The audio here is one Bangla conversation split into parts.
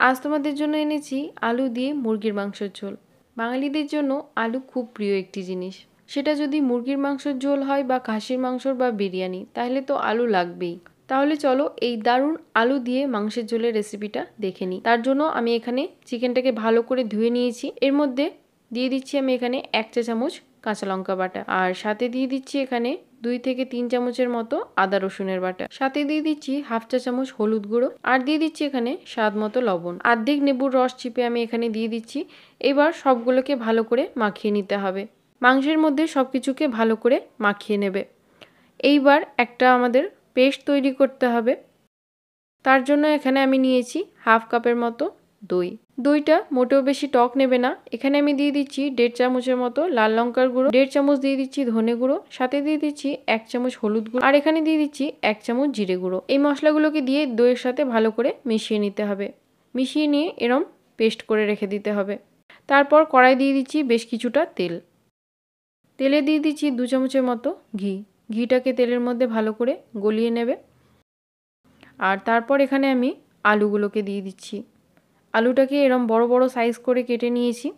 আজ তোমাদের জন্য এনেছি আলু দিয়ে মুরগির মাংসের ঝোল। বাঙালিদের জন্য আলু খুব প্রিয় একটি জিনিস। সেটা যদি মুরগির মাংসের ঝোল হয় বা খাসির মাংসর বা বিরিয়ানি, তাহলে তো আলু লাগবেই। তাহলে চলো এই দারুণ আলু দিয়ে মাংসের ঝোলের রেসিপিটা দেখে নিই। তার জন্য আমি এখানে চিকেনটাকে ভালো করে ধুয়ে নিয়েছি। এর মধ্যে দিয়ে দিচ্ছি আমি এখানে 1 চা চামচ কাঁচা লঙ্কা বাটা, আর সাথে দিয়ে দিচ্ছি এখানে 2 থেকে 3 চামচের মতো আদা রসুনের বাটা, সাথে দিয়ে দিচ্ছি 1/2 চা চামচ হলুদ গুঁড়ো, আর দিয়ে দিচ্ছি এখানে স্বাদ মতো লবণ। অর্ধেক লেবুর রস চিপে আমি এখানে দিয়ে দিচ্ছি। এবার সবগুলোকে ভালো করে মাখিয়ে নিতে হবে। মাংসের মধ্যে সবকিছুকে ভালো করে মাখিয়ে নেবে। এইবার একটা আমাদের পেস্ট তৈরি করতে হবে। তার জন্য এখানে আমি নিয়েছি 1/2 কাপের মতো দই। দইটা মোটেও বেশি টক নেবে না। এখানে আমি দিয়ে দিচ্ছি 1.5 চামচের মতো লাল লঙ্কার গুঁড়ো, 1.5 চামচ দিয়ে দিচ্ছি ধনে গুঁড়ো, সাথে দিয়ে দিচ্ছি 1 চামচ হলুদ গুঁড়ো, আর এখানে দিয়ে দিচ্ছি 1 চামচ জিরে গুঁড়ো। এই মশলাগুলোকে দিয়ে দইয়ের সাথে ভালো করে মিশিয়ে নিতে হবে। মিশিয়ে নিয়ে এরম পেস্ট করে রেখে দিতে হবে। তারপর কড়াই দিয়ে দিচ্ছি বেশ কিছুটা তেল। তেলে দিয়ে দিচ্ছি 2 চামচের মতো ঘি। ঘিটাকে তেলের মধ্যে ভালো করে গলিয়ে নেবে। আর তারপর এখানে আমি আলুগুলোকে দিয়ে দিচ্ছি। আলুটাকে এরম বড় বড় সাইজ করে কেটে নিয়েছি।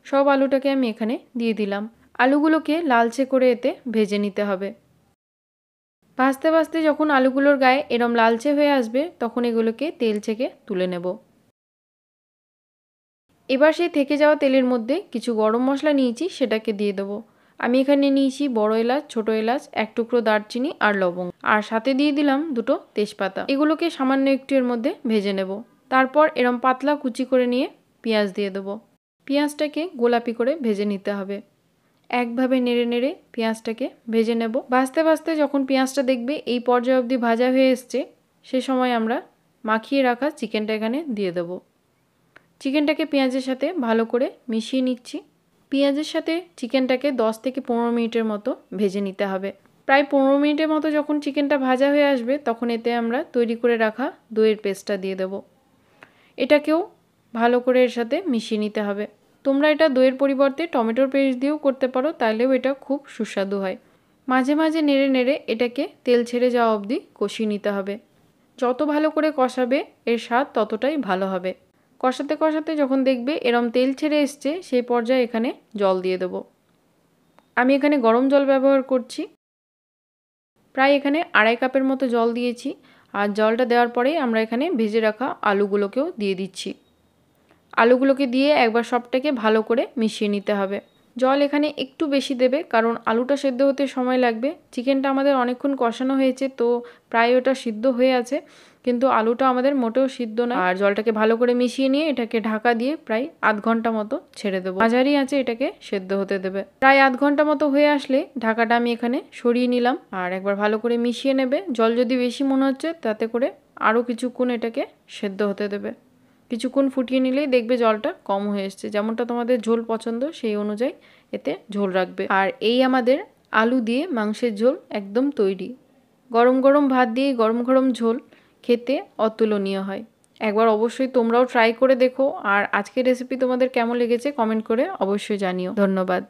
সব আলুটাকে আমি এখানে দিয়ে দিলাম। আলুগুলোকে লালচে করে এতে ভেজে নিতে হবে। ভাজতে ভাজতে যখন আলুগুলোর গায়ে এরম লালচে হয়ে আসবে, তখন এগুলোকে তেল থেকে তুলে নেব। এবার সেই থেকে যাওয়া তেলের মধ্যে কিছু গরম মশলা নিয়েছি, সেটাকে দিয়ে দেবো। আমি এখানে নিয়েছি বড় এলাচ, ছোট এলাচ, 1 টুকরো দারচিনি আর লবঙ্গ, আর সাথে দিয়ে দিলাম 2টো তেজপাতা। এগুলোকে সামান্য একটু এর মধ্যে ভেজে নেব। তারপর এরম পাতলা কুচি করে নিয়ে পেঁয়াজ দিয়ে দেবো। পেঁয়াজটাকে গোলাপি করে ভেজে নিতে হবে। একভাবে নেড়ে নেড়ে পেঁয়াজটাকে ভেজে নেব। ভাজতে ভাজতে যখন পেঁয়াজটা দেখবে এই পর্যায় অবধি ভাজা হয়ে এসছে, সে সময় আমরা মাখিয়ে রাখা চিকেনটা এখানে দিয়ে দেবো। চিকেনটাকে পেঁয়াজের সাথে ভালো করে মিশিয়ে নিচ্ছি। পেঁয়াজের সাথে চিকেনটাকে 10 থেকে 15 মিনিটের মতো ভেজে নিতে হবে। প্রায় 15 মিনিটের মতো যখন চিকেনটা ভাজা হয়ে আসবে, তখন এতে আমরা তৈরি করে রাখা দইয়ের পেস্টটা দিয়ে দেব। এটাকেও ভালো করে এর সাথে মিশিয়ে নিতে হবে। তোমরা এটা দইয়ের পরিবর্তে টমেটোর পেস্ট দিয়েও করতে পারো, তাহলেও এটা খুব সুস্বাদু হয়। মাঝে মাঝে নেড়ে নেড়ে এটাকে তেল ছেড়ে যাওয়া অবধি কষিয়ে নিতে হবে। যত ভালো করে কষাবে এর স্বাদ ততটাই ভালো হবে। কষাতে কষাতে যখন দেখবে এরম তেল ছেড়ে এসছে, সেই পর্যায়ে এখানে জল দিয়ে দেবো। আমি এখানে গরম জল ব্যবহার করছি। প্রায় এখানে 2.5 কাপের মতো জল দিয়েছি। আর জলটা দেওয়ার পরেই আমরা এখানে ভেজে রাখা আলুগুলোকেও দিয়ে দিচ্ছি। আলুগুলোকে দিয়ে একবার সবটাকে ভালো করে মিশিয়ে নিতে হবে। জল এখানে একটু বেশি দেবে, কারণ আলুটা সেদ্ধ হতে সময় লাগবে। চিকেনটা আমাদের অনেকক্ষণ কষানো হয়েছে, তো প্রায় ওটা সিদ্ধ হয়ে আছে, কিন্তু আলুটা আমাদের মোটেও সিদ্ধ না। আর জলটাকে ভালো করে মিশিয়ে নিয়ে এটাকে ঢাকা দিয়ে প্রায় আধ ঘন্টা মতো ছেড়ে দেবো। মাঝারি আঁচে এটাকে সেদ্ধ হতে দেবে। প্রায় আধ ঘন্টা মতো হয়ে আসলে ঢাকাটা আমি এখানে সরিয়ে নিলাম। আর একবার ভালো করে মিশিয়ে নেবে। জল যদি বেশি মনে হচ্ছে, তাতে করে আরও কিছুক্ষণ এটাকে সেদ্ধ হতে দেবে। কিছুক্ষণ ফুটিয়ে নিলেই দেখবে জলটা কম হয়ে এসছে। যেমনটা তোমাদের ঝোল পছন্দ, সেই অনুযায়ী এতে ঝোল রাখবে। আর এই আমাদের আলু দিয়ে মাংসের ঝোল একদম তৈরি। গরম গরম ভাত দিয়ে গরম গরম ঝোল খেতে অতুলনীয় হয়। একবার অবশ্যই তোমরাও ট্রাই করে দেখো। আর আজকের রেসিপি তোমাদের কেমন লেগেছে কমেন্ট করে অবশ্যই জানিও। ধন্যবাদ।